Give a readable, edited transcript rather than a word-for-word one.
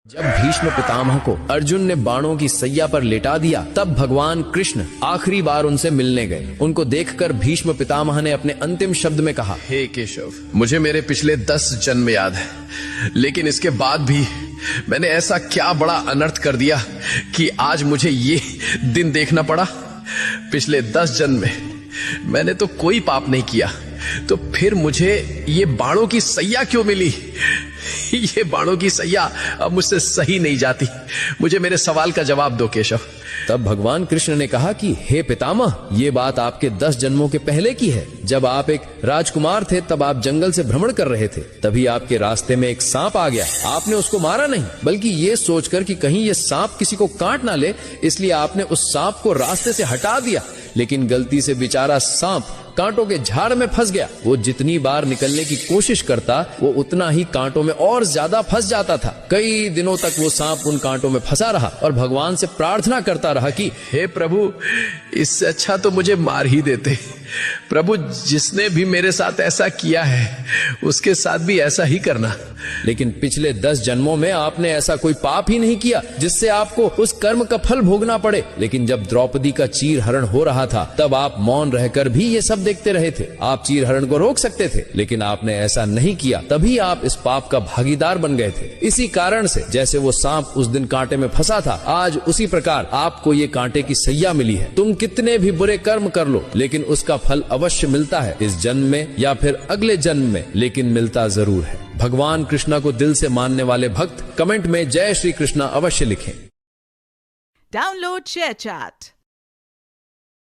जब भीष्म पितामह को अर्जुन ने बाणों की सैया पर लेटा दिया, तब भगवान कृष्ण आखिरी बार उनसे मिलने गए। उनको देखकर भीष्म पितामह ने अपने अंतिम शब्द में कहा, हे केशव, मुझे मेरे पिछले 10 जन्म याद है, लेकिन इसके बाद भी मैंने ऐसा क्या बड़ा अनर्थ कर दिया कि आज मुझे ये दिन देखना पड़ा। पिछले 10 जन्म में मैंने तो कोई पाप नहीं किया, तो फिर मुझे ये बाणों की सैया क्यों मिली? ये बाणों की सैया अब मुझसे सही नहीं जाती। मुझे मेरे सवाल का जवाब दो केशव। तब भगवान कृष्ण ने कहा कि हे पितामह, ये बात आपके 10 जन्मों के पहले की है। जब आप एक राजकुमार थे, तब आप जंगल से भ्रमण कर रहे थे। तभी आपके रास्ते में एक सांप आ गया। आपने उसको मारा नहीं, बल्कि ये सोचकर कि कहीं ये सांप किसी को काट ना ले, इसलिए आपने उस सांप को रास्ते से हटा दिया। लेकिन गलती से बेचारा सांप कांटों के झाड़ में फंस गया। वो जितनी बार निकलने की कोशिश करता, वो उतना ही कांटों में और ज्यादा फंस जाता था। कई दिनों तक वो सांप उन कांटों में फंसा रहा और भगवान से प्रार्थना करता रहा कि हे प्रभु, इससे अच्छा तो मुझे मार ही देते। प्रभु, जिसने भी मेरे साथ ऐसा किया है, उसके साथ भी ऐसा ही करना। लेकिन पिछले 10 जन्मों में आपने ऐसा कोई पाप ही नहीं किया जिससे आपको उस कर्म का फल भोगना पड़े। लेकिन जब द्रौपदी का चीर हरण हो रहा था, तब आप मौन रहकर भी ये सब देखते रहे थे। आप चीर हरण को रोक सकते थे, लेकिन आपने ऐसा नहीं किया। तभी आप इस पाप का भागीदार बन गए थे। इसी कारण से जैसे वो सांप उस दिन कांटे में फंसा था, आज उसी प्रकार आपको ये कांटे की सैया मिली है। तुम कितने भी बुरे कर्म कर लो, लेकिन उसका फल अवश्य मिलता है, इस जन्म में या फिर अगले जन्म में, लेकिन मिलता जरूर है। भगवान कृष्णा को दिल से मानने वाले भक्त कमेंट में जय श्री कृष्णा अवश्य लिखें। Download share chat.